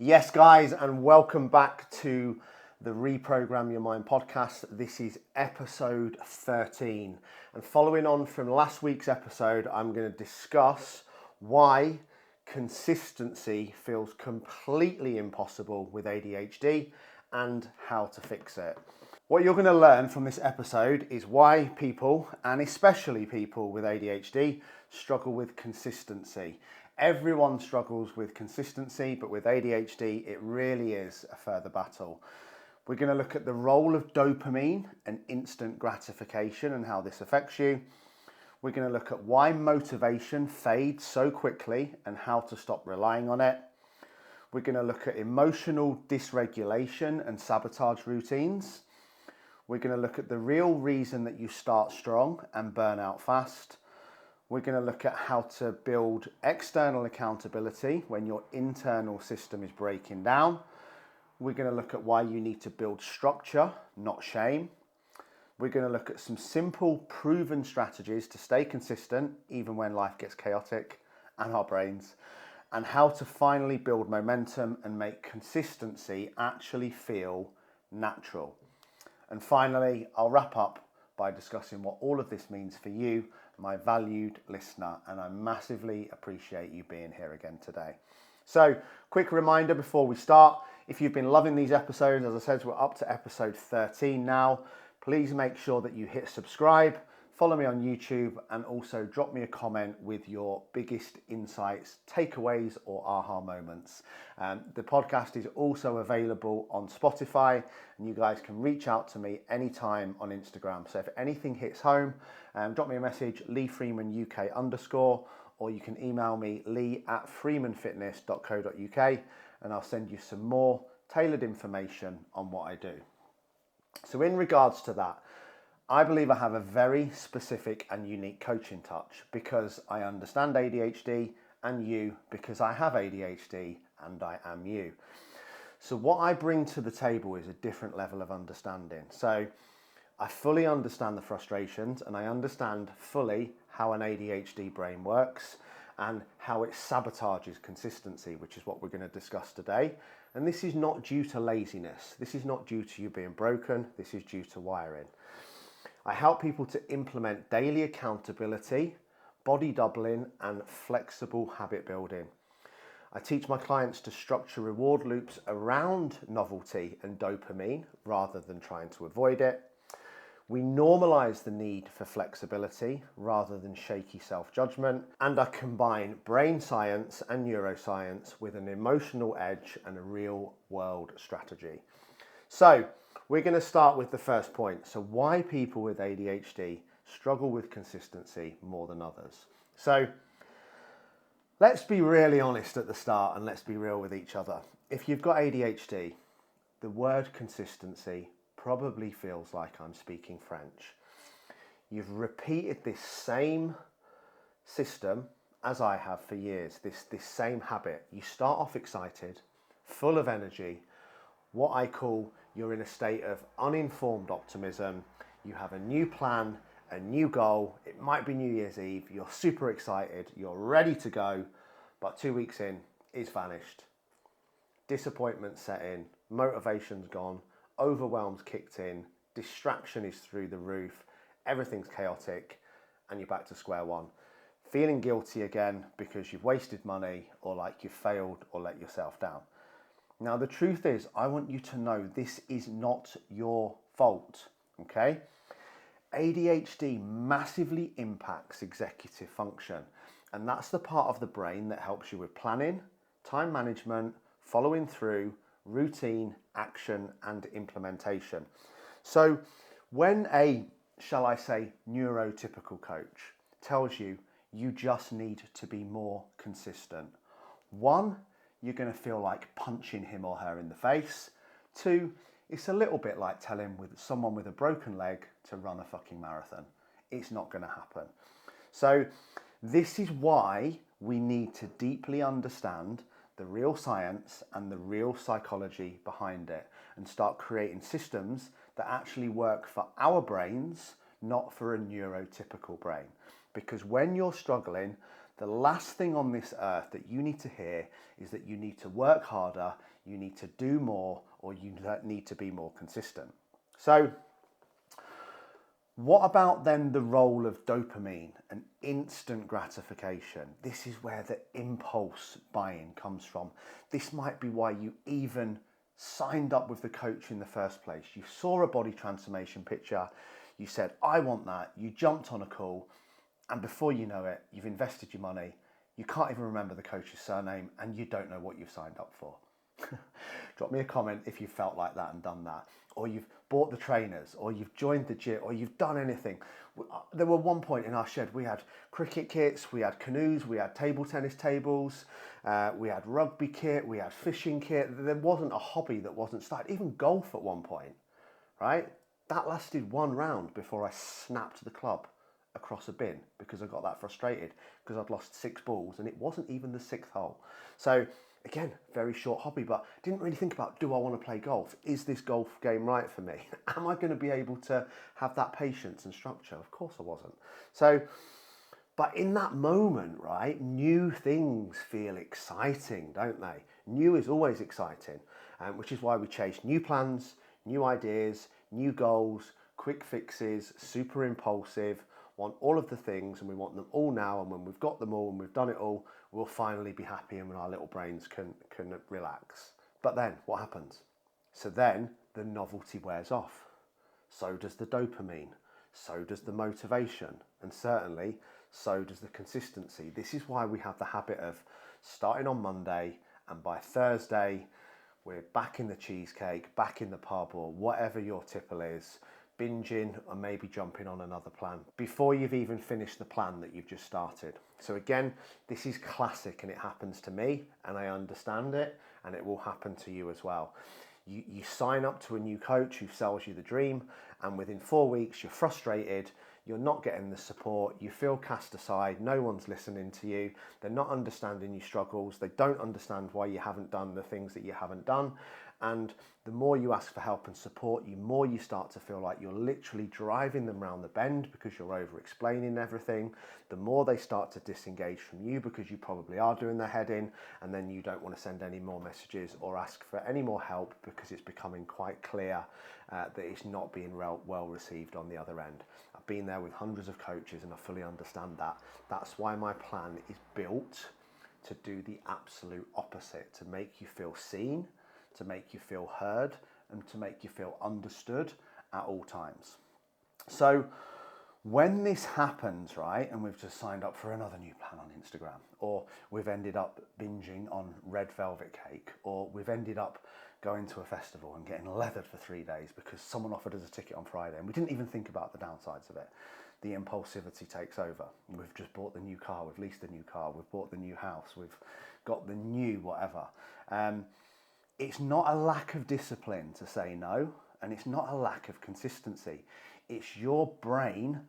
Yes, guys, and welcome back to the Reprogram Your Mind podcast. This is episode 13. And following on from last week's episode, I'm going to discuss why consistency feels completely impossible with ADHD and how to fix it. What you're going to learn from this episode is why people, and especially people with ADHD, struggle with consistency. Everyone struggles with consistency, but with ADHD, it really is a further battle. We're going to look at the role of dopamine and instant gratification and how this affects you. We're going to look at why motivation fades so quickly and how to stop relying on it. We're going to look at emotional dysregulation and sabotage routines. We're going to look at the real reason that you start strong and burn out fast. We're going to look at how to build external accountability when your internal system is breaking down. We're going to look at why you need to build structure, not shame. We're going to look at some simple, proven strategies to stay consistent even when life gets chaotic and our brains, and how to finally build momentum and make consistency actually feel natural. And finally, I'll wrap up by discussing what all of this means for you, my valued listener, and I massively appreciate you being here again today. So, quick reminder before we start, if you've been loving these episodes, as I said, we're up to episode 13 now, please make sure that you hit subscribe, follow me on YouTube, and also drop me a comment with your biggest insights, takeaways, or aha moments. The podcast is also available on Spotify, and you guys can reach out to me anytime on Instagram. So if anything hits home, drop me a message, LeeFreemanUK_, or you can email me, lee@freemanfitness.co.uk, and I'll send you some more tailored information on what I do. So in regards to that, I believe I have a very specific and unique coaching touch because I understand ADHD, and you because I have ADHD and I am you. So what I bring to the table is a different level of understanding. So I fully understand the frustrations and I understand fully how an ADHD brain works and how it sabotages consistency, which is what we're going to discuss today. And this is not due to laziness. This is not due to you being broken. This is due to wiring. I help people to implement daily accountability, body doubling, and flexible habit building. I teach my clients to structure reward loops around novelty and dopamine rather than trying to avoid it. We normalize the need for flexibility rather than shaky self-judgment. And I combine brain science and neuroscience with an emotional edge and a real-world strategy. So, we're going to start with the first point. So why people with ADHD struggle with consistency more than others. So let's be really honest at the start and let's be real with each other. If you've got ADHD, the word consistency probably feels like I'm speaking French. You've repeated this same system as I have for years, this same habit. You start off excited, full of energy, what I call you're in a state of uninformed optimism. You have a new plan, a new goal. It might be New Year's Eve. You're super excited. You're ready to go. But 2 weeks in, it's vanished. Disappointment set in. Motivation's gone. Overwhelm's kicked in. Distraction is through the roof. Everything's chaotic. And you're back to square one. Feeling guilty again because you've wasted money or like you've failed or let yourself down. Now, the truth is, I want you to know this is not your fault, okay? ADHD massively impacts executive function, and that's the part of the brain that helps you with planning, time management, following through, routine, action, and implementation. So when a, shall I say, neurotypical coach tells you you just need to be more consistent, one, you're going to feel like punching him or her in the face. Two, it's a little bit like telling someone with a broken leg to run a fucking marathon. It's not going to happen. So this is why we need to deeply understand the real science and the real psychology behind it and start creating systems that actually work for our brains, not for a neurotypical brain. Because when you're struggling, The last thing on this earth that you need to hear is that you need to work harder, you need to do more, or you need to be more consistent. So what about then the role of dopamine and instant gratification? This is where the impulse buying comes from. This might be why you even signed up with the coach in the first place. You saw a body transformation picture, you said, I want that, you jumped on a call, and before you know it, you've invested your money, you can't even remember the coach's surname, and you don't know what you've signed up for. Drop me a comment if you felt like that and done that, or you've bought the trainers, or you've joined the gym, or you've done anything. There were one point in our shed, we had cricket kits, we had canoes, we had table tennis tables, we had rugby kit, we had fishing kit. There wasn't a hobby that wasn't started, even golf at one point, right? That lasted one round before I snapped the club across a bin because I got that frustrated because I'd lost 6 balls and it wasn't even the 6th hole. So again, very short hobby, but didn't really think about, do I want to play golf? Is this golf game right for me? Am I going to be able to have that patience and structure? Of course I wasn't. So, but in that moment, right, new things feel exciting, don't they? New is always exciting, which is why we chase new plans, new ideas, new goals, quick fixes, super impulsive, want all of the things, and we want them all now, and when we've got them all and we've done it all, we'll finally be happy and when our little brains can relax. But then what happens? So then the novelty wears off. So does the dopamine, so does the motivation, and certainly so does the consistency. This is why we have the habit of starting on Monday, and by Thursday we're back in the cheesecake, back in the pub, or whatever your tipple is, binging or maybe jumping on another plan before you've even finished the plan that you've just started. So again, this is classic, and it happens to me, and I understand it, and it will happen to you as well. You sign up to a new coach who sells you the dream, and within 4 weeks you're frustrated, you're not getting the support, you feel cast aside, no one's listening to you, they're not understanding your struggles, they don't understand why you haven't done the things that you haven't done. And the more you ask for help and support, the more you start to feel like you're literally driving them round the bend because you're over explaining everything. The more they start to disengage from you because you probably are doing their head in, and then you don't want to send any more messages or ask for any more help because it's becoming quite clear that it's not being well received on the other end. I've been there with hundreds of coaches and I fully understand that. That's why my plan is built to do the absolute opposite, to make you feel seen, to make you feel heard, and to make you feel understood at all times. So when this happens, right, and we've just signed up for another new plan on Instagram, or we've ended up binging on red velvet cake, or we've ended up going to a festival and getting leathered for 3 days because someone offered us a ticket on Friday and we didn't even think about the downsides of it. The impulsivity takes over. We've just bought the new car, we've leased the new car, we've bought the new house, we've got the new whatever. It's not a lack of discipline to say no, and it's not a lack of consistency. It's your brain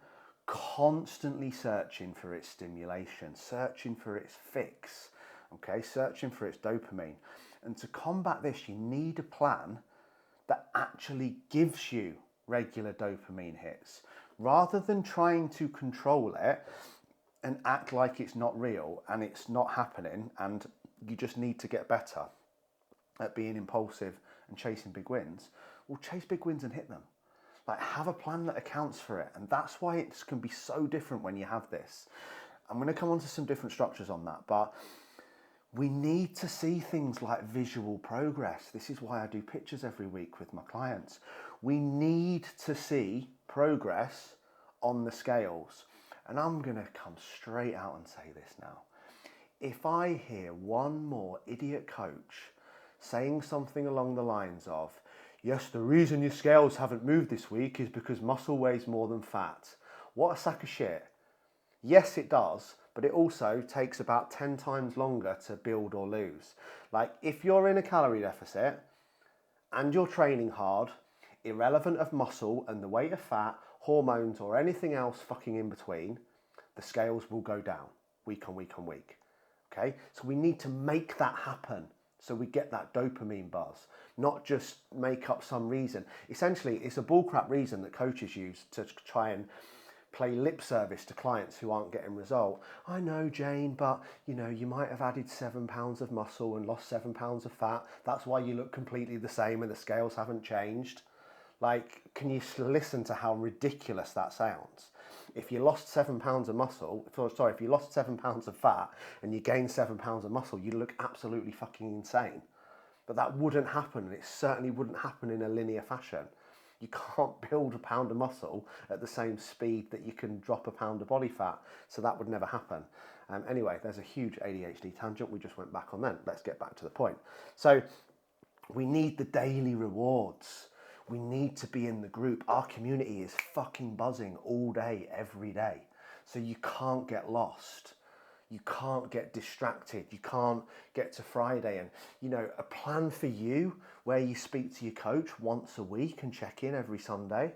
constantly searching for its stimulation, searching for its fix, okay, searching for its dopamine. And to combat this, you need a plan that actually gives you regular dopamine hits, rather than trying to control it and act like it's not real and it's not happening and you just need to get better at being impulsive and chasing big wins. Well, chase big wins and hit them. Like, have a plan that accounts for it. And that's why it can be so different when you have this. I'm going to come on to some different structures on that, but we need to see things like visual progress. This is why I do pictures every week with my clients. We need to see progress on the scales. And I'm going to come straight out and say this now. If I hear one more idiot coach saying something along the lines of, yes, the reason your scales haven't moved this week is because muscle weighs more than fat. What a sack of shit. Yes, it does, but it also takes about 10 times longer to build or lose. Like, if you're in a calorie deficit and you're training hard, irrelevant of muscle and the weight of fat, hormones, or anything else fucking in between, the scales will go down week on week on week. Okay, so we need to make that happen so we get that dopamine buzz, not just make up some reason. Essentially, it's a bullcrap reason that coaches use to try and play lip service to clients who aren't getting result. I know, Jane, but you might have added 7 pounds of muscle and lost 7 pounds of fat. That's why you look completely the same and the scales haven't changed. Like, can you listen to how ridiculous that sounds? If you lost 7 pounds of muscle, if you lost 7 pounds of fat and you gained 7 pounds of muscle, you look absolutely fucking insane. But that wouldn't happen, and it certainly wouldn't happen in a linear fashion. You can't build a pound of muscle at the same speed that you can drop a pound of body fat, so that would never happen. Anyway, there's a huge ADHD tangent. We just went back on then. Let's get back to the point. So we need the daily rewards. We need to be in the group. Our community is fucking buzzing all day, every day. So you can't get lost. You can't get distracted. You can't get to Friday and, a plan for you where you speak to your coach once a week and check in every Sunday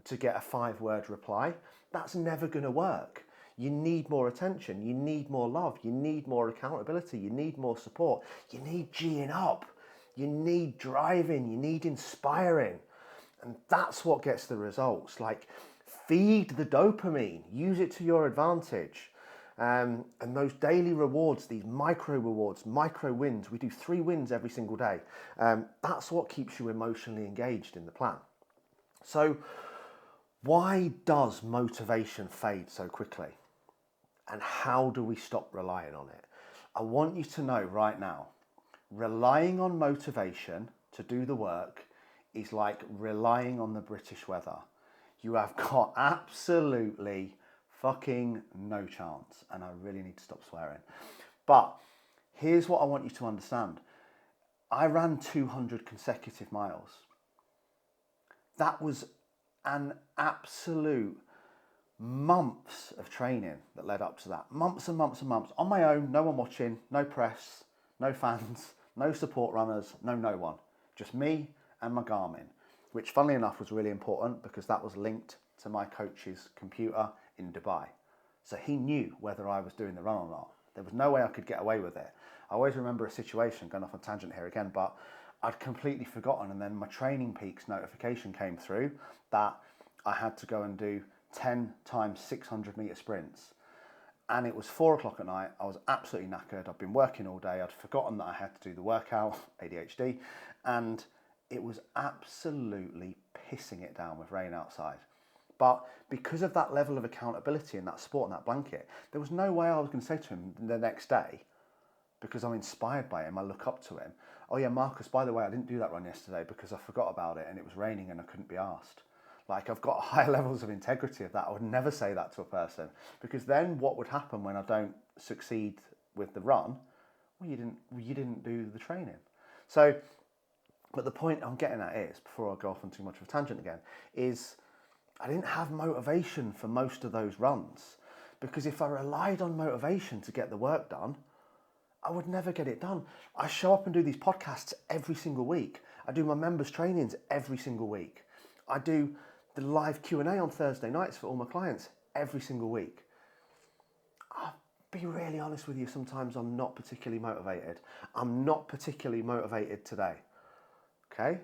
to get a 5-word reply. That's never going to work. You need more attention. You need more love. You need more accountability. You need more support. You need G'ing up. You need driving. You need inspiring. And that's what gets the results. Like, feed the dopamine. Use it to your advantage. And those daily rewards, these micro rewards, micro wins, we do 3 wins every single day. That's what keeps you emotionally engaged in the plan. So why does motivation fade so quickly? And how do we stop relying on it? I want you to know right now, relying on motivation to do the work is like relying on the British weather. You have got absolutely fucking no chance, and I really need to stop swearing. But here's what I want you to understand. I ran 200 consecutive miles. That was an absolute months of training that led up to that. Months and months and months. On my own, no one watching, no press, no fans, no support runners, no one. Just me and my Garmin, which funnily enough was really important because that was linked to my coach's computer in Dubai. So he knew whether I was doing the run or not. There was no way I could get away with it. I always remember a situation, going off on tangent here again, but I'd completely forgotten, and then my Training Peaks notification came through that I had to go and do 10 times 600 meter sprints. And it was 4 o'clock at night. I was absolutely knackered. I'd been working all day. I'd forgotten that I had to do the workout, ADHD, and it was absolutely pissing it down with rain outside. But because of that level of accountability and that support and that blanket, there was no way I was going to say to him the next day, because I'm inspired by him, I look up to him, oh yeah, Marcus, by the way, I didn't do that run yesterday because I forgot about it and it was raining and I couldn't be asked. Like, I've got high levels of integrity of that. I would never say that to a person, because then what would happen when I don't succeed with the run? Well, you didn't do the training. So, but the point I'm getting at is, before I go off on too much of a tangent again, is I didn't have motivation for most of those runs, because if I relied on motivation to get the work done, I would never get it done. I show up and do these podcasts every single week. I do my members trainings every single week. I do the live Q&A on Thursday nights for all my clients every single week. I'll be really honest with you, sometimes I'm not particularly motivated. I'm not particularly motivated today, okay?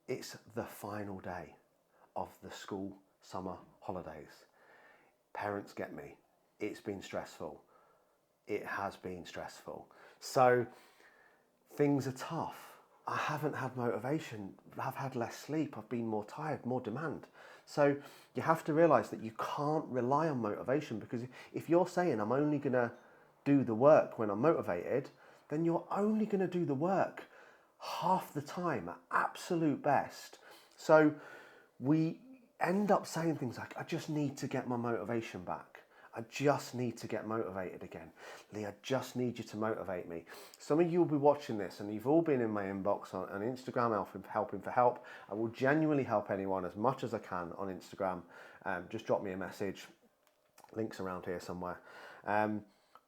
It's the final day of the school summer holidays. Parents get me. It's been stressful. It has been stressful. So things are tough. I haven't had motivation. I've had less sleep. I've been more tired, more demand. So you have to realize that you can't rely on motivation, because if you're saying I'm only going to do the work when I'm motivated, then you're only going to do the work half the time at absolute best. So we end up saying things like, I just need to get my motivation back. I just need to get motivated again. Lee, I just need you to motivate me. Some of you will be watching this and you've all been in my inbox on Instagram, helping for help. I will genuinely help anyone as much as I can on Instagram. Just drop me a message. Links around here somewhere.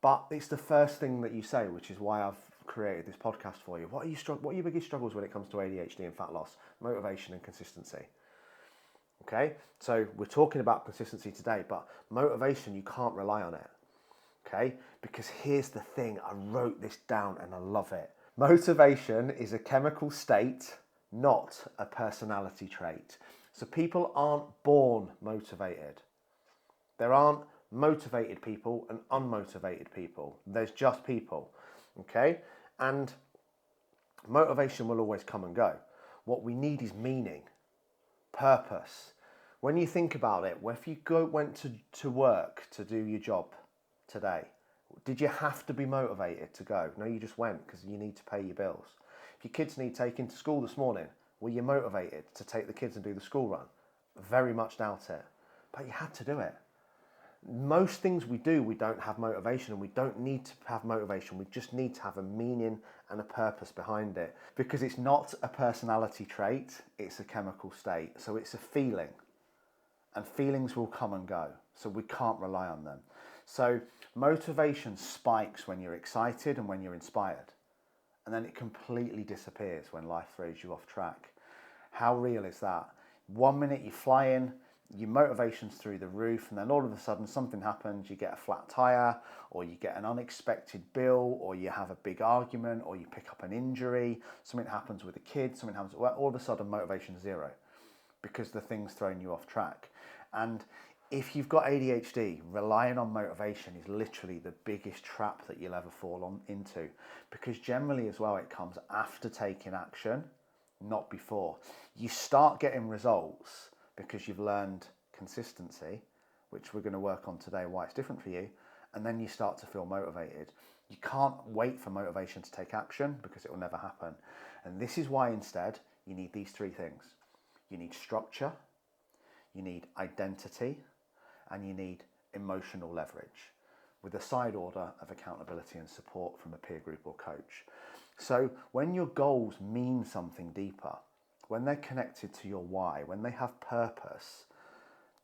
But it's the first thing that you say, which is why I've created this podcast for you. What are your biggest struggles when it comes to ADHD and fat loss? Motivation and consistency. Okay, so we're talking about consistency today, but motivation, you can't rely on it. Okay, because here's the thing, I wrote this down and I love it. Motivation is a chemical state, not a personality trait. So people aren't born motivated. There aren't motivated people and unmotivated people. There's just people, okay? And motivation will always come and go. What we need is meaning, purpose. When you think about it, if you went to work to do your job today, did you have to be motivated to go? No, you just went because you need to pay your bills. If your kids need taking to school this morning, were you motivated to take the kids and do the school run? Very much doubt it. But you had to do it. Most things we do, we don't have motivation, and we don't need to have motivation. We just need to have a meaning and a purpose behind it, because it's not a personality trait, it's a chemical state. So it's a feeling, and feelings will come and go. So we can't rely on them. So motivation spikes when you're excited and when you're inspired. And then it completely disappears when life throws you off track. How real is that? 1 minute you fly in, your motivation's through the roof, and then all of a sudden something happens, you get a flat tire, or you get an unexpected bill, or you have a big argument, or you pick up an injury, something happens with a kid, something happens, well, all of a sudden motivation's zero because the thing's thrown you off track. And if you've got ADHD, relying on motivation is literally the biggest trap that you'll ever fall into, because generally as well it comes after taking action, not before. You start getting results because you've learned consistency, which we're going to work on today, why it's different for you, and then you start to feel motivated. You can't wait for motivation to take action because it will never happen. And this is why instead you need these three things. You need structure, you need identity, and you need emotional leverage, with a side order of accountability and support from a peer group or coach. So when your goals mean something deeper, when they're connected to your why, when they have purpose,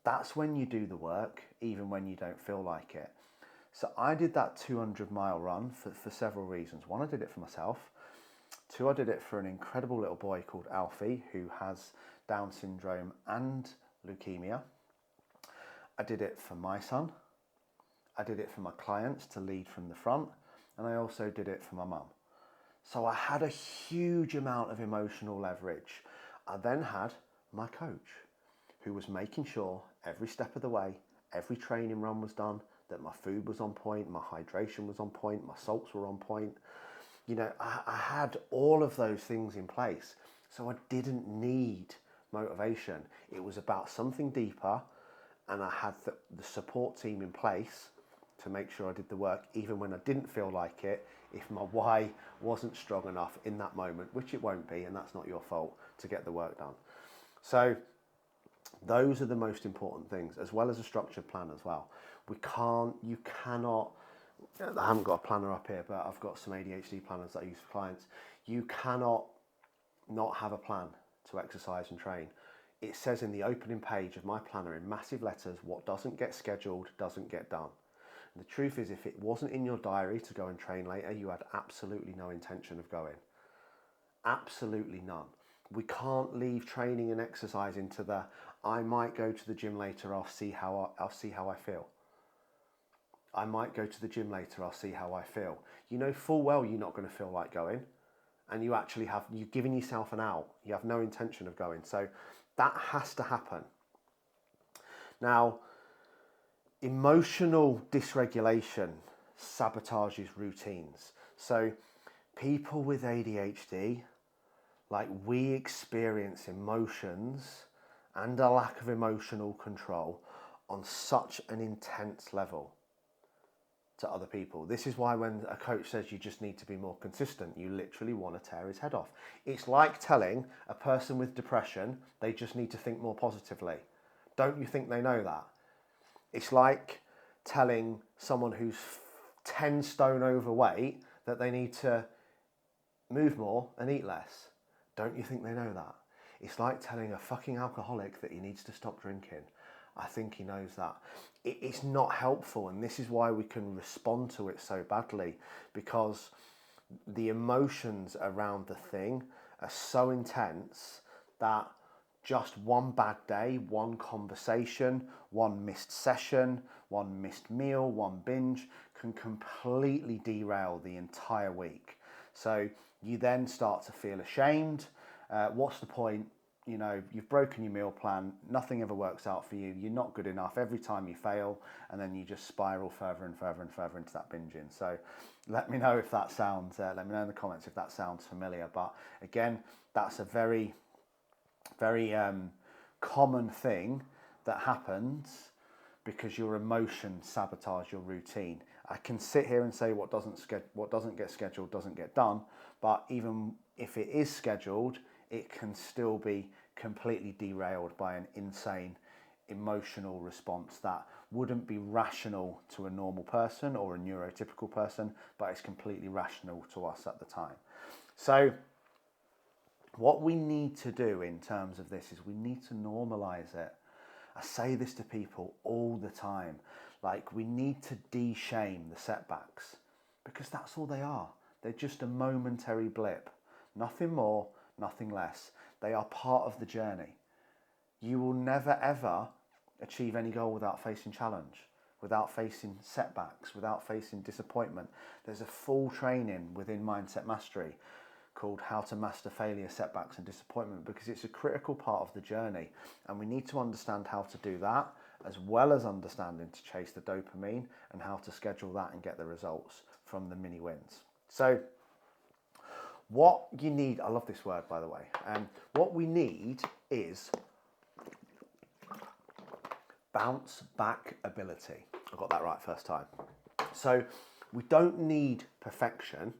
that's when you do the work, even when you don't feel like it. So I did that 200-mile run for several reasons. One, I did it for myself. Two, I did it for an incredible little boy called Alfie, who has Down syndrome and leukemia. I did it for my son. I did it for my clients to lead from the front. And I also did it for my mum. So I had a huge amount of emotional leverage. I then had my coach, who was making sure every step of the way, every training run was done, that my food was on point, my hydration was on point, my salts were on point. You know, I had all of those things in place. So I didn't need motivation. It was about something deeper, and I had the support team in place to make sure I did the work, even when I didn't feel like it, if my why wasn't strong enough in that moment, which it won't be, and that's not your fault, to get the work done. So those are the most important things, as well as a structured plan as well. You cannot, I haven't got a planner up here, but I've got some ADHD planners that I use for clients. You cannot not have a plan to exercise and train. It says in the opening page of my planner in massive letters, what doesn't get scheduled doesn't get done. And the truth is, if it wasn't in your diary to go and train later, you had absolutely no intention of going. Absolutely none. We can't leave training and exercise into the, I might go to the gym later, I'll see how I feel. I might go to the gym later, I'll see how I feel. You know full well you're not going to feel like going, and you've given yourself an out. You have no intention of going. So that has to happen. Now, emotional dysregulation sabotages routines. So people with ADHD, like, we experience emotions and a lack of emotional control on such an intense level to other people. This is why when a coach says you just need to be more consistent, you literally want to tear his head off. It's like telling a person with depression they just need to think more positively. Don't you think they know that? It's like telling someone who's 10 stone overweight that they need to move more and eat less. Don't you think they know that? It's like telling a fucking alcoholic that he needs to stop drinking. I think he knows that. It's not helpful, and this is why we can respond to it so badly, because the emotions around the thing are so intense that just one bad day, one conversation, one missed session, one missed meal, one binge can completely derail the entire week. So you then start to feel ashamed. What's the point? you've broken your meal plan, nothing ever works out for you, you're not good enough, every time you fail, and then you just spiral further and further and further into that binging. So let me know if that sounds, let me know in the comments if that sounds familiar. But again, that's a very, very common thing that happens because your emotions sabotage your routine. I can sit here and say what doesn't get scheduled doesn't get done, but even if it is scheduled, it can still be completely derailed by an insane emotional response that wouldn't be rational to a normal person or a neurotypical person, but it's completely rational to us at the time. So what we need to do in terms of this is we need to normalize it. I say this to people all the time. Like, we need to de-shame the setbacks because that's all they are. They're just a momentary blip. Nothing more, nothing less. They are part of the journey. You will never ever achieve any goal without facing challenge, without facing setbacks, without facing disappointment. There's a full training within Mindset Mastery called How to Master Failure, Setbacks and Disappointment, because it's a critical part of the journey, and we need to understand how to do that as well as understanding to chase the dopamine and how to schedule that and get the results from the mini wins. So what you need, I love this word by the way, what we need is bounce back ability. I got that right first time. So we don't need perfection.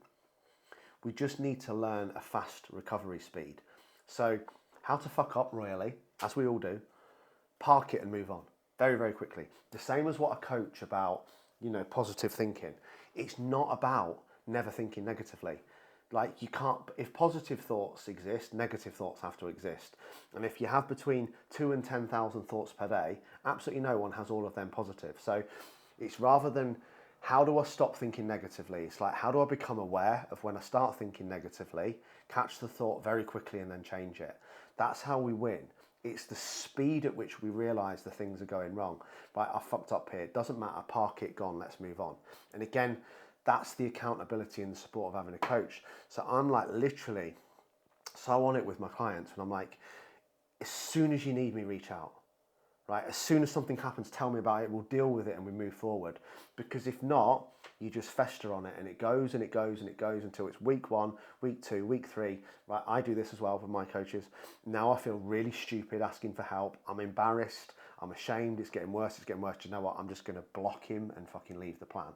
We just need to learn a fast recovery speed. So how to fuck up royally, as we all do, park it and move on very, very quickly. The same as what I coach about, positive thinking. It's not about never thinking negatively. Like, you can't, if positive thoughts exist, negative thoughts have to exist. And if you have between 2 and 10,000 thoughts per day, absolutely no one has all of them positive. So it's rather than how do I stop thinking negatively? It's like, how do I become aware of when I start thinking negatively, catch the thought very quickly and then change it? That's how we win. It's the speed at which we realise the things are going wrong. Right, I fucked up here. It doesn't matter. Park it, gone, let's move on. And again, that's the accountability and the support of having a coach. So I'm like literally so on it with my clients, and I'm like, as soon as you need me, reach out. Right, as soon as something happens, tell me about it, we'll deal with it and we move forward. Because if not, you just fester on it and it goes and it goes and it goes until it's week 1, week 2, week 3. Right, I do this as well with my coaches. Now I feel really stupid asking for help. I'm embarrassed, I'm ashamed, it's getting worse, it's getting worse. Do you know what? I'm just going to block him and fucking leave the plan.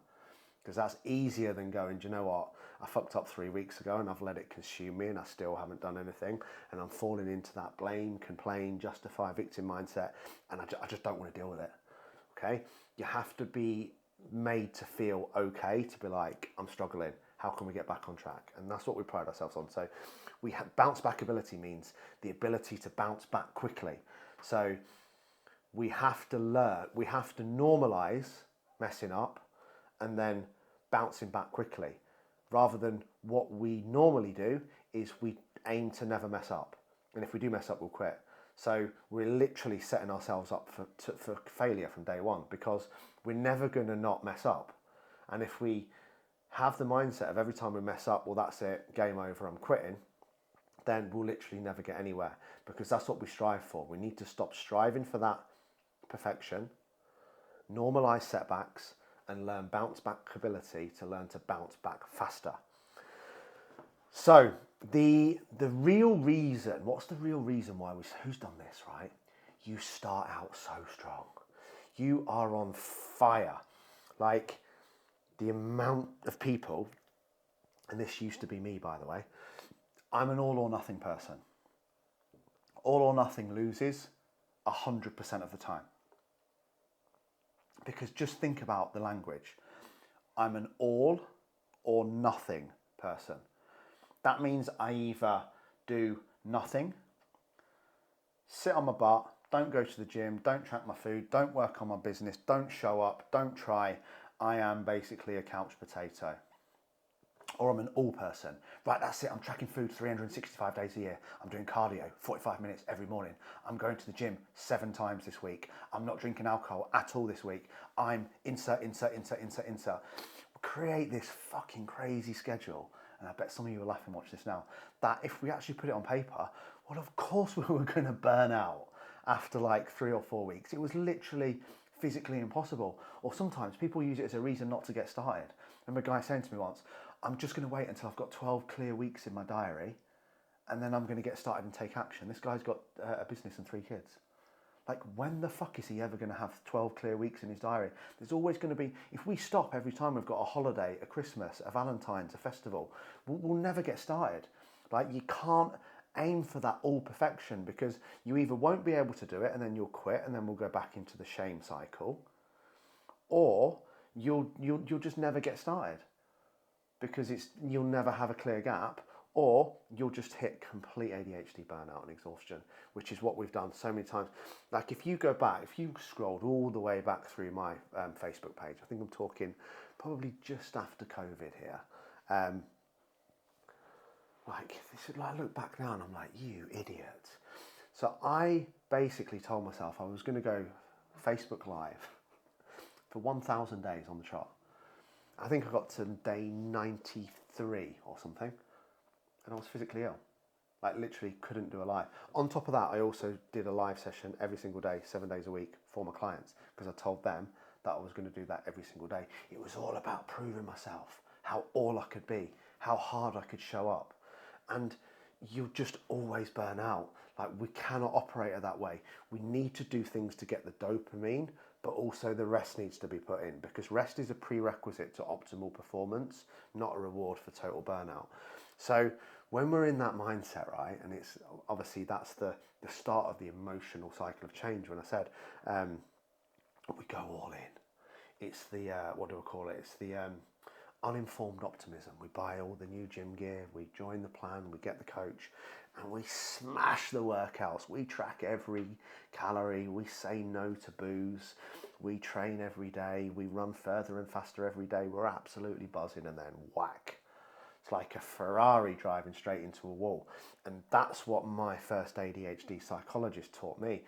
Because that's easier than going, do you know what? I fucked up 3 weeks ago and I've let it consume me and I still haven't done anything. And I'm falling into that blame, complain, justify, victim mindset. And I just don't want to deal with it. Okay? You have to be made to feel okay, to be like, I'm struggling. How can we get back on track? And that's what we pride ourselves on. So we have bounce back ability means the ability to bounce back quickly. So we have to learn, we have to normalize messing up and then bouncing back quickly. Rather than what we normally do is we aim to never mess up. And if we do mess up, we'll quit. So we're literally setting ourselves up for failure from day one because we're never going to not mess up. And if we have the mindset of every time we mess up, well, that's it, game over, I'm quitting, then we'll literally never get anywhere because that's what we strive for. We need to stop striving for that perfection, normalize setbacks, and learn bounce back ability to learn to bounce back faster. So the real reason, what's the real reason why who's done this, right? You start out so strong. You are on fire. Like the amount of people, and this used to be me, by the way, I'm an all or nothing person. All or nothing loses 100% of the time. Because just think about the language. I'm an all or nothing person. That means I either do nothing, sit on my butt, don't go to the gym, don't track my food, don't work on my business, don't show up, don't try. I am basically a couch potato. Or I'm an all person. Right, that's it. I'm tracking food 365 days a year. I'm doing cardio 45 minutes every morning. I'm going to the gym 7 times this week. I'm not drinking alcohol at all this week. I'm insert. Create this fucking crazy schedule and I bet some of you are laughing watch this now, that if we actually put it on paper, well, of course we were going to burn out after like 3 or 4 weeks. It was literally physically impossible. Or sometimes people use it as a reason not to get started. I remember a guy saying to me once, I'm just going to wait until I've got 12 clear weeks in my diary and then I'm going to get started and take action. This guy's got a business and 3 kids. Like, when the fuck is he ever going to have 12 clear weeks in his diary? There's always going to be, if we stop every time we've got a holiday, a Christmas, a Valentine's, a festival, we'll never get started. Like, you can't aim for that all perfection, because you either won't be able to do it and then you'll quit and then we'll go back into the shame cycle, or you'll just never get started because you'll never have a clear gap, or you'll just hit complete ADHD burnout and exhaustion, which is what we've done so many times. Like, if you go back, if you scrolled all the way back through my Facebook page, I think I'm talking probably just after COVID here. I look back now and I'm like, you idiot. So I basically told myself I was going to go Facebook Live for 1,000 days on the trot. I think I got to day 93 or something, and I was physically ill. Like, literally couldn't do a live. On top of that, I also did a live session every single day, 7 days a week for my clients, because I told them that I was going to do that every single day. It was all about proving myself, how all I could be, how hard I could show up. And you'll just always burn out. Like, we cannot operate it that way. We need to do things to get the dopamine, but also the rest needs to be put in, because rest is a prerequisite to optimal performance, not a reward for total burnout. So when we're in that mindset, right, and it's obviously that's the start of the emotional cycle of change. When I said we go all in, it's the what do I call it? It's the uninformed optimism. We buy all the new gym gear, we join the plan, we get the coach, and we smash the workouts. We track every calorie, we say no to booze, we train every day, we run further and faster every day. We're absolutely buzzing, and then whack. It's like a Ferrari driving straight into a wall. And that's what my first ADHD psychologist taught me.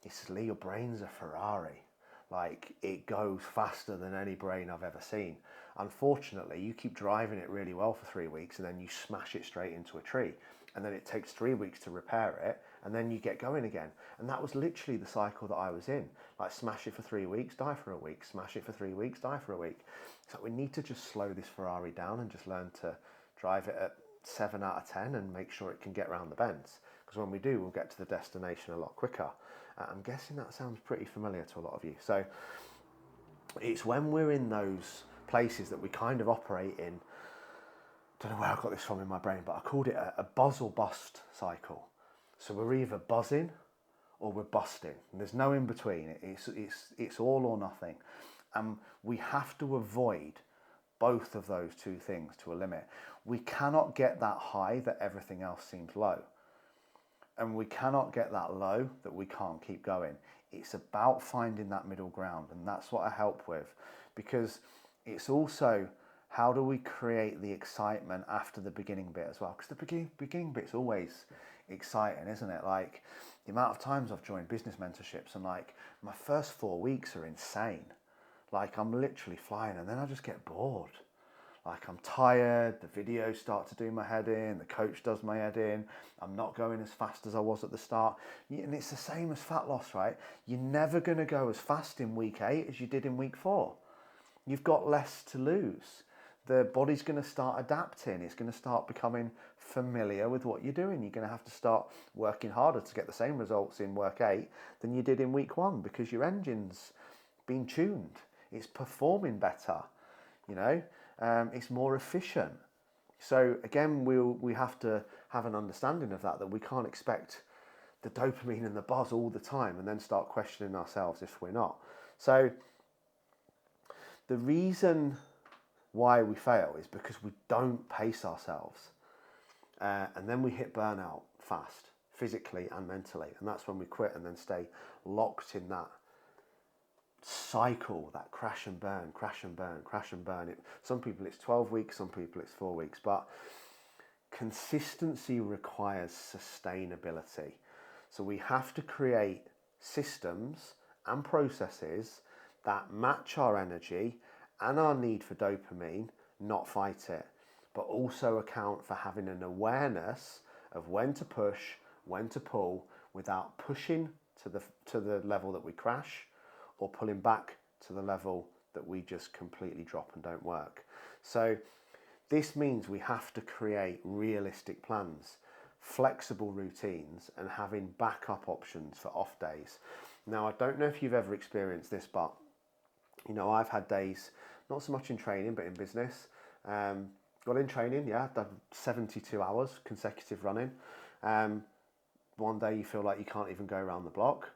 He says, Lee, your brain's a Ferrari. Like, it goes faster than any brain I've ever seen. Unfortunately, you keep driving it really well for 3 weeks and then you smash it straight into a tree. And then it takes 3 weeks to repair it, and then you get going again. And that was literally the cycle that I was in. Like, smash it for 3 weeks, die for a week. Smash it for 3 weeks, die for a week. So we need to just slow this Ferrari down and just learn to drive it at 7 out of 10 and make sure it can get around the bends. Because when we do, we'll get to the destination a lot quicker. I'm guessing that sounds pretty familiar to a lot of you. So it's when we're in those places that we kind of operate in, I don't know where I got this from in my brain, but I called it a buzz or bust cycle. So we're either buzzing or we're busting, and there's no in between. It's all or nothing, and we have to avoid both of those two things to a limit. We cannot get that high that everything else seems low, and we cannot get that low that we can't keep going. It's about finding that middle ground, and that's what I help with, because it's also, how do we create the excitement after the beginning bit as well? Because the beginning bit's always exciting, isn't it? Like, the amount of times I've joined business mentorships and like my first 4 weeks are insane. Like, I'm literally flying, and then I just get bored. Like, I'm tired, the videos start to do my head in, the coach does my head in, I'm not going as fast as I was at the start. And it's the same as fat loss, right? You're never going to go as fast in week 8 as you did in week 4. You've got less to lose. The body's going to start adapting. It's going to start becoming familiar with what you're doing. You're going to have to start working harder to get the same results in week 8 than you did in week 1, because your engine's been tuned. It's performing better, you know. It's more efficient. So again, we have to have an understanding of that we can't expect the dopamine and the buzz all the time and then start questioning ourselves if we're not. So the reason why we fail is because we don't pace ourselves, and then we hit burnout fast, physically and mentally, and that's when we quit and then stay locked in that cycle, that crash and burn, crash and burn, crash and burn. Some people it's 12 weeks, some people it's 4 weeks, but consistency requires sustainability. So we have to create systems and processes that match our energy and our need for dopamine, not fight it. but also account for having an awareness of when to push, when to pull, without pushing to the level that we crash, or pulling back to the level that we just completely drop and don't work. So this means we have to create realistic plans, flexible routines, and having backup options for off days. Now, I don't know if you've ever experienced this, but I've had days, not so much in training, but in business. Well, in training, yeah, I've done 72 hours consecutive running. One day you feel like you can't even go around the block.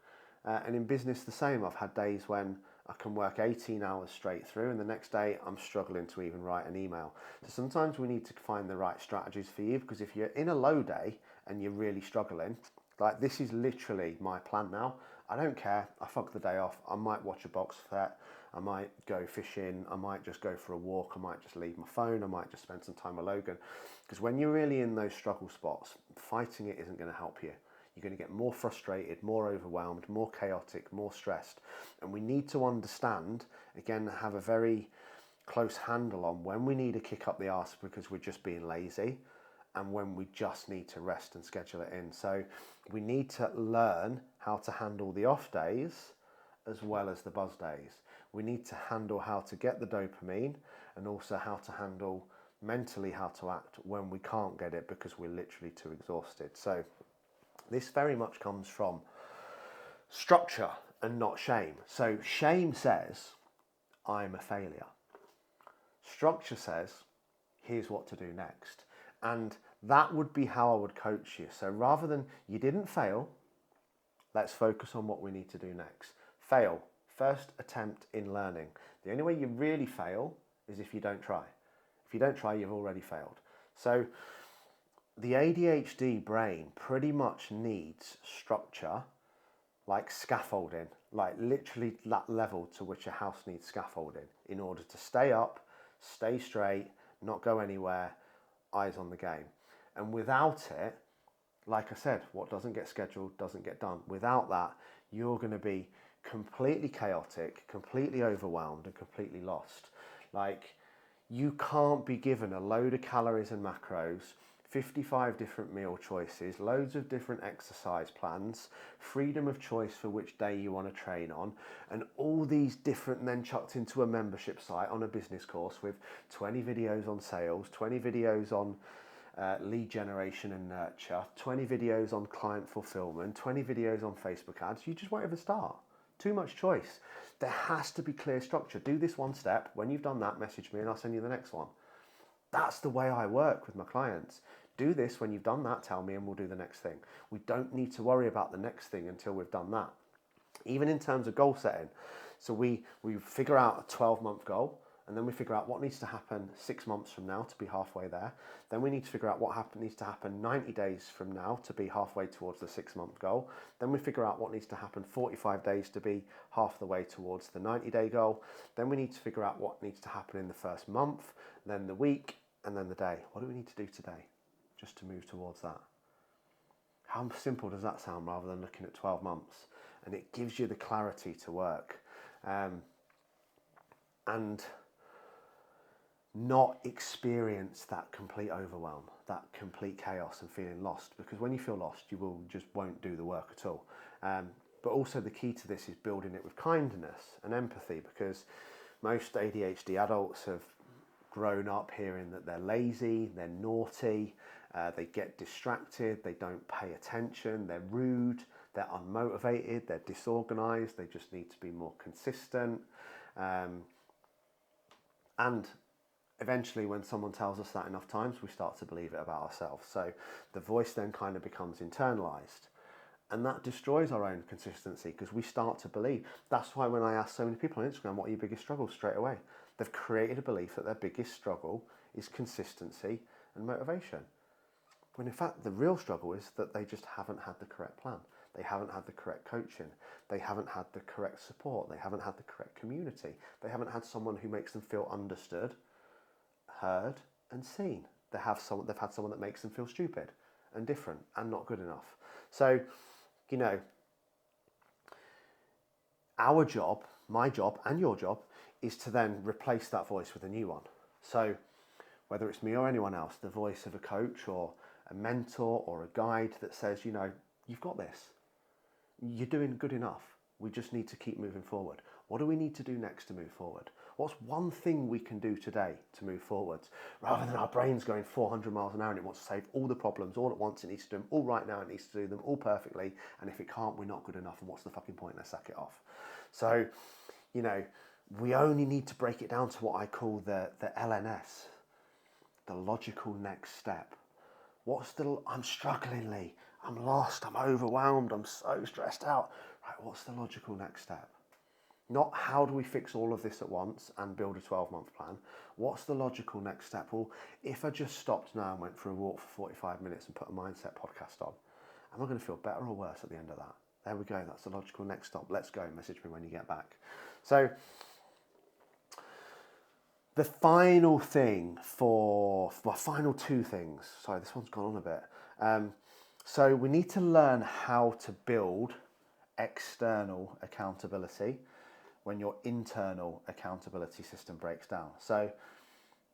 And in business, the same. I've had days when I can work 18 hours straight through, and the next day I'm struggling to even write an email. So sometimes we need to find the right strategies for you, because if you're in a low day and you're really struggling, like this is literally my plan now. I don't care. I fuck the day off. I might watch a box set. I might go fishing. I might just go for a walk. I might just leave my phone. I might just spend some time with Logan. Because when you're really in those struggle spots, fighting it isn't going to help you. You're going to get more frustrated, more overwhelmed, more chaotic, more stressed. And we need to understand, again, have a very close handle on when we need to kick up the arse because we're just being lazy, and when we just need to rest and schedule it in. So we need to learn how to handle the off days as well as the buzz days. We need to handle how to get the dopamine, and also how to handle mentally how to act when we can't get it because we're literally too exhausted. So this very much comes from structure and not shame. So shame says, I'm a failure. Structure says, here's what to do next. And that would be how I would coach you. So rather than you didn't fail, let's focus on what we need to do next. Fail, first attempt in learning. The only way you really fail is if you don't try. If you don't try, you've already failed. So the ADHD brain pretty much needs structure, like scaffolding, like literally that level to which a house needs scaffolding in order to stay up, stay straight, not go anywhere, eyes on the game. And without it, like I said, what doesn't get scheduled doesn't get done. Without that, you're going to be completely chaotic, completely overwhelmed, and completely lost. Like, you can't be given a load of calories and macros, 55 different meal choices, loads of different exercise plans, freedom of choice for which day you want to train on, and all these different, and then chucked into a membership site on a business course with 20 videos on sales, 20 videos on lead generation and nurture, 20 videos on client fulfillment, 20 videos on Facebook ads. You just won't ever start. Too much choice. There has to be clear structure. Do this one step. When you've done that, message me and I'll send you the next one. That's the way I work with my clients. Do this. When you've done that, tell me and we'll do the next thing. We don't need to worry about the next thing until we've done that. Even in terms of goal setting. So we figure out a 12-month goal, and then we figure out what needs to happen 6 months from now to be halfway there. Then we need to figure out what needs to happen 90 days from now to be halfway towards the 6-month goal. Then we figure out what needs to happen 45 days to be half the way towards the 90-day goal. Then we need to figure out what needs to happen in the first month, then the week, and then the day. What do we need to do today just to move towards that? How simple does that sound rather than looking at 12 months? And it gives you the clarity to work. And not experience that complete overwhelm, that complete chaos and feeling lost, because when you feel lost, you won't do the work at all. But also the key to this is building it with kindness and empathy, because most ADHD adults have grown up hearing that they're lazy, they're naughty, they get distracted, they don't pay attention, they're rude, they're unmotivated, they're disorganized, they just need to be more consistent. And eventually, when someone tells us that enough times, we start to believe it about ourselves. So the voice then kind of becomes internalized. And that destroys our own consistency, because we start to believe. That's why when I ask so many people on Instagram, what are your biggest struggles, straight away, they've created a belief that their biggest struggle is consistency and motivation. When in fact, the real struggle is that they just haven't had the correct plan. They haven't had the correct coaching. They haven't had the correct support. They haven't had the correct community. They haven't had someone who makes them feel understood, heard and seen. They've had someone that makes them feel stupid and different and not good enough. So, our job, my job and your job, is to then replace that voice with a new one. So whether it's me or anyone else, the voice of a coach or a mentor or a guide that says, you've got this. You're doing good enough. We just need to keep moving forward. What do we need to do next to move forward? What's one thing we can do today to move forwards? Rather than our brains going 400 miles an hour and it wants to save all the problems all at once, it needs to do them all right now, it needs to do them all perfectly, and if it can't, we're not good enough, and what's the fucking point? Let's sack it off. So, we only need to break it down to what I call the LNS, the logical next step. I'm struggling, Lee. I'm lost, I'm overwhelmed, I'm so stressed out. Right, what's the logical next step? Not how do we fix all of this at once and build a 12-month plan. What's the logical next step? Well, if I just stopped now and went for a walk for 45 minutes and put a mindset podcast on, am I going to feel better or worse at the end of that? There we go, that's the logical next stop. Let's go, message me when you get back. So the final thing final two things. Sorry, this one's gone on a bit. So we need to learn how to build external accountability when your internal accountability system breaks down. So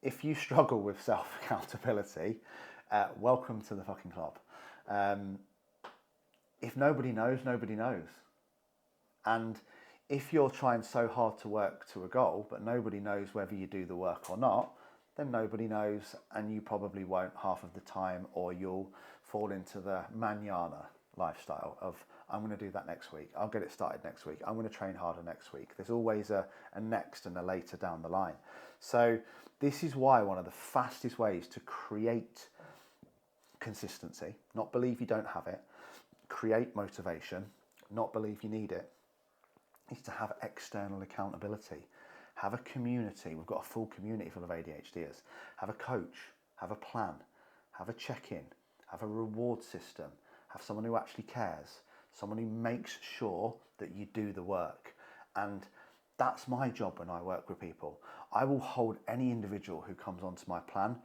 if you struggle with self-accountability, welcome to the fucking club. If nobody knows, nobody knows. And if you're trying so hard to work to a goal, but nobody knows whether you do the work or not, then nobody knows, and you probably won't half of the time, or you'll fall into the manana lifestyle of, I'm going to do that next week. I'll get it started next week. I'm going to train harder next week. There's always a next and a later down the line. So this is why one of the fastest ways to create consistency, not believe you don't have it, create motivation, not believe you need it, is to have external accountability. Have a community. We've got a full community full of ADHDers. Have a coach, have a plan, have a check-in, have a reward system, have someone who actually cares, someone who makes sure that you do the work. And that's my job when I work with people. I will hold any individual who comes onto my plan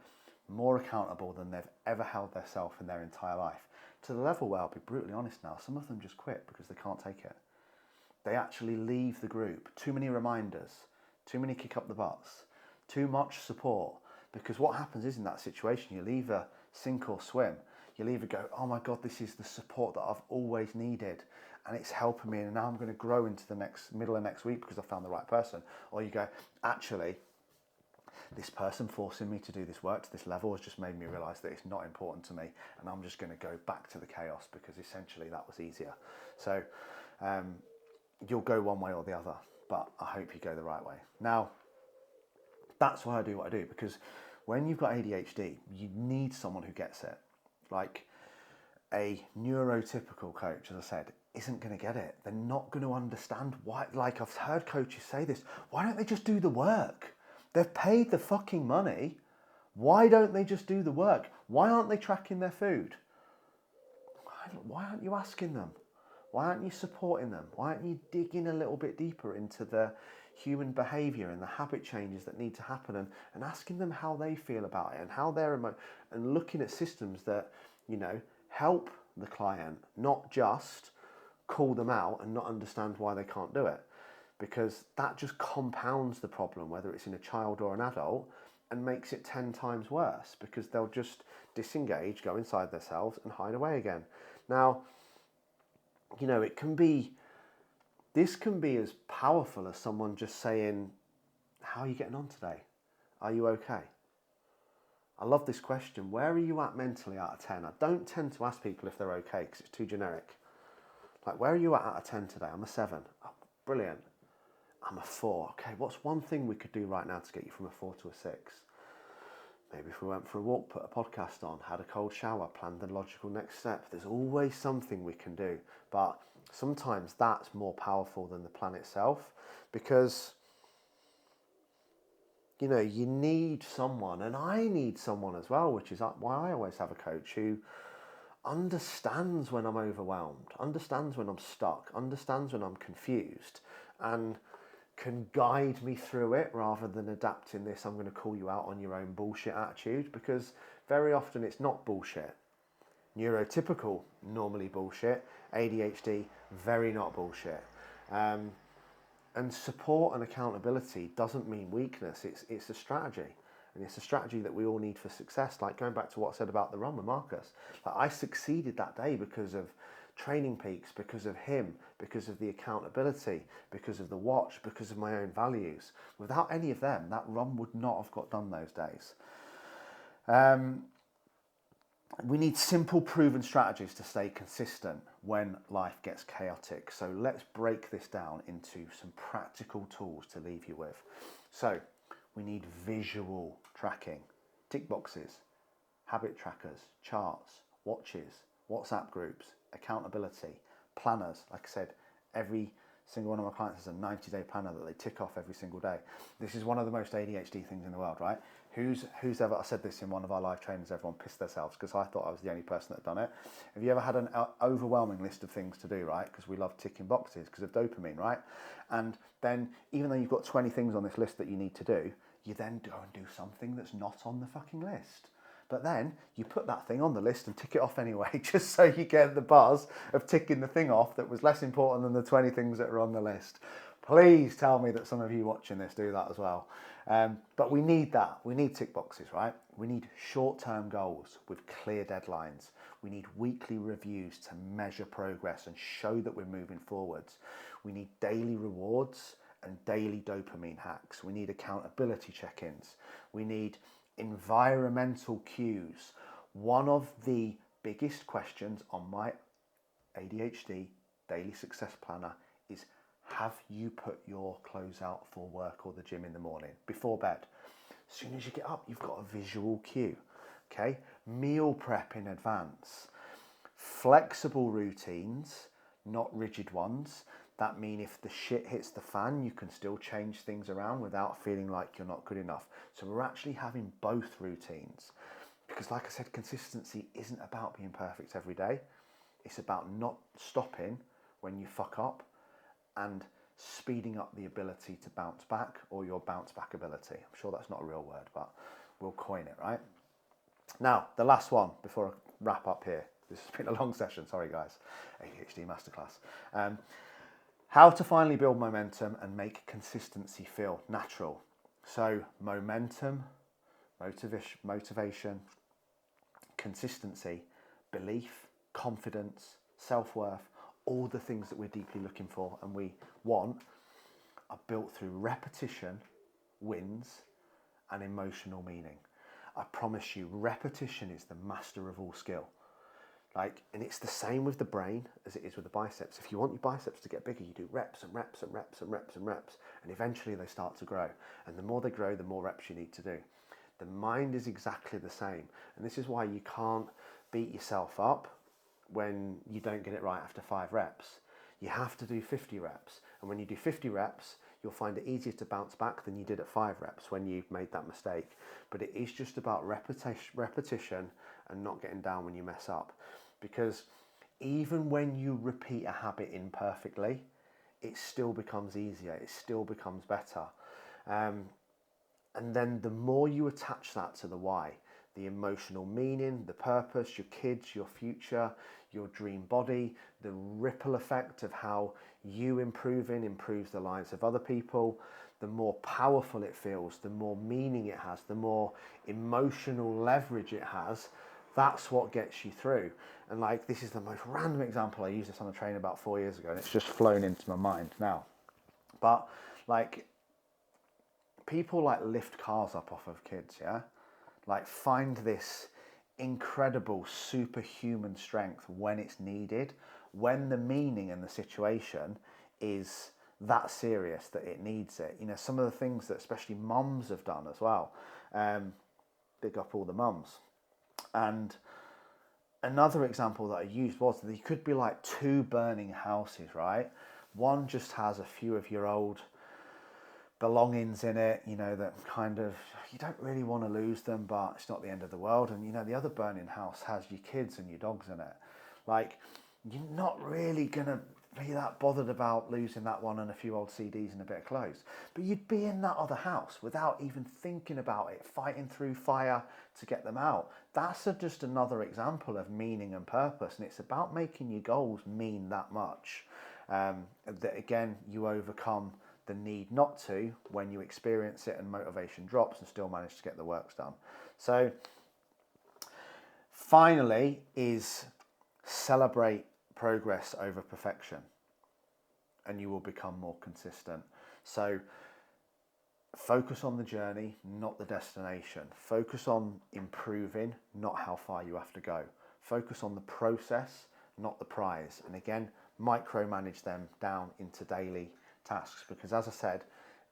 more accountable than they've ever held themselves in their entire life. To the level where, I'll be brutally honest now, some of them just quit because they can't take it. They actually leave the group. Too many reminders, too many kick up the butts, too much support. Because what happens is, in that situation, you'll either sink or swim. You'll either go, oh my God, this is the support that I've always needed and it's helping me, and now I'm going to grow into the middle of next week because I found the right person. Or you go, actually, this person forcing me to do this work to this level has just made me realise that it's not important to me, and I'm just going to go back to the chaos because essentially that was easier. So you'll go one way or the other, but I hope you go the right way. Now, that's why I do what I do, because when you've got ADHD, you need someone who gets it. Like a neurotypical coach, as I said, isn't going to get it. They're not going to understand why. Like, I've heard coaches say this, why don't they just do the work? They've paid the fucking money. Why don't they just do the work? Why aren't they tracking their food? Why aren't you asking them? Why aren't you supporting them? Why aren't you digging a little bit deeper into the human behaviour and the habit changes that need to happen, and asking them how they feel about it and how they're and looking at systems that, help the client, not just call them out and not understand why they can't do it, because that just compounds the problem, whether it's in a child or an adult, and makes it 10 times worse, because they'll just disengage, go inside themselves and hide away again. Now, this can be as powerful as someone just saying, how are you getting on today? Are you okay? I love this question. Where are you at mentally out of 10? I don't tend to ask people if they're okay because it's too generic. Like, where are you at out of 10 today? I'm a 7. Oh, brilliant. I'm a 4. Okay, what's one thing we could do right now to get you from a 4 to a 6? Maybe if we went for a walk, put a podcast on, had a cold shower, planned the logical next step. There's always something we can do. But sometimes that's more powerful than the plan itself, because you need someone, and I need someone as well, which is why I always have a coach who understands when I'm overwhelmed, understands when I'm stuck, understands when I'm confused, and can guide me through it rather than adapting this I'm going to call you out on your own bullshit attitude, because very often it's not bullshit. Neurotypical, normally bullshit. ADHD, very not bullshit. And support and accountability doesn't mean weakness. It's a strategy. And it's a strategy that we all need for success. Like going back to what I said about the run with Marcus. Like I succeeded that day because of Training Peaks, because of him, because of the accountability, because of the watch, because of my own values. Without any of them, that run would not have got done those days. We need simple, proven strategies to stay consistent when life gets chaotic. So let's break this down into some practical tools to leave you with. So we need visual tracking, tick boxes, habit trackers, charts, watches, WhatsApp groups, accountability, planners. Like I said, every single one of my clients has a 90-day planner that they tick off every single day. This is one of the most ADHD things in the world, right? Who's ever, I said this in one of our live trainings, everyone pissed themselves because I thought I was the only person that had done it. Have you ever had an overwhelming list of things to do, right? Because we love ticking boxes because of dopamine, right? And then even though you've got 20 things on this list that you need to do, you then go and do something that's not on the fucking list. But then you put that thing on the list and tick it off anyway, just so you get the buzz of ticking the thing off that was less important than the 20 things that are on the list. Please tell me that some of you watching this do that as well. But we need that. We need tick boxes, right? We need short-term goals with clear deadlines. We need weekly reviews to measure progress and show that we're moving forwards. We need daily rewards and daily dopamine hacks. We need accountability check-ins. We need environmental cues. One of the biggest questions on my ADHD daily success planner is, have you put your clothes out for work or the gym in the morning before bed? As soon as you get up, you've got a visual cue. Okay, meal prep in advance. Flexible routines, not rigid ones. That mean if the shit hits the fan, you can still change things around without feeling like you're not good enough. So we're actually having both routines. Because like I said, consistency isn't about being perfect every day. It's about not stopping when you fuck up and speeding up the ability to bounce back, or your bounce back ability. I'm sure that's not a real word, but we'll coin it, right? Now, the last one before I wrap up here. This has been a long session, sorry guys. ADHD masterclass. How to finally build momentum and make consistency feel natural. So momentum, motivation, consistency, belief, confidence, self-worth, all the things that we're deeply looking for and we want are built through repetition, wins, and emotional meaning. I promise you, repetition is the master of all skill. And it's the same with the brain as it is with the biceps. If you want your biceps to get bigger, you do reps and reps and reps and reps and reps, and eventually they start to grow. And the more they grow, the more reps you need to do. The mind is exactly the same. And this is why you can't beat yourself up when you don't get it right after 5 reps. You have to do 50 reps. And when you do 50 reps, you'll find it easier to bounce back than you did at 5 reps when you made that mistake. But it is just about repetition and not getting down when you mess up. Because even when you repeat a habit imperfectly, it still becomes easier, it still becomes better. And then the more you attach that to the why, the emotional meaning, the purpose, your kids, your future, your dream body, the ripple effect of how you improving improves the lives of other people, the more powerful it feels, the more meaning it has, the more emotional leverage it has. That's what gets you through. And this is the most random example. I used this on a train about 4 years ago and it's just flown into my mind now. But people lift cars up off of kids, yeah? Find this incredible superhuman strength when it's needed, when the meaning and the situation is that serious that it needs it. Some of the things that especially mums have done as well. Big up all the mums. And another example that I used was that there could be 2 burning houses, right? One just has a few of your old belongings in it, that kind of, you don't really want to lose them, but it's not the end of the world. And, the other burning house has your kids and your dogs in it. You're not really going to be that bothered about losing that one and a few old CDs and a bit of clothes. But you'd be in that other house without even thinking about it, fighting through fire to get them out. That's just another example of meaning and purpose. And it's about making your goals mean that much. That again, you overcome the need not to when you experience it and motivation drops and still manage to get the work done. So finally is celebrate progress over perfection, and you will become more consistent. So focus on the journey, not the destination. Focus on improving, not how far you have to go. Focus on the process, not the prize. And again, micromanage them down into daily tasks, because as I said,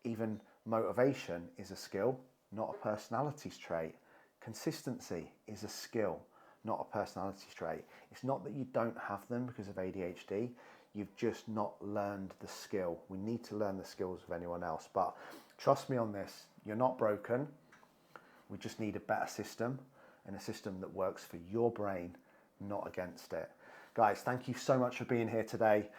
even motivation is a skill, not a personality trait. Consistency is a skill, not a personality trait. It's not that you don't have them because of ADHD, you've just not learned the skill. We need to learn the skills of anyone else, but trust me on this, you're not broken. We just need a better system, and a system that works for your brain, not against it. Guys, thank you so much for being here today.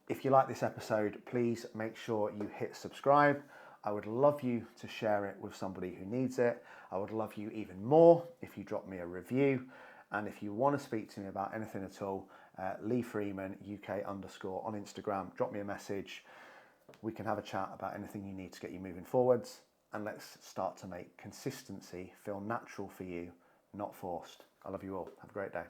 If you like this episode, please make sure you hit subscribe. I would love you to share it with somebody who needs it. I would love you even more if you drop me a review. And if you want to speak to me about anything at all, Lee Freeman UK_ on Instagram, drop me a message. We can have a chat about anything you need to get you moving forwards, and let's start to make consistency feel natural for you, not forced. I love you all. Have a great day.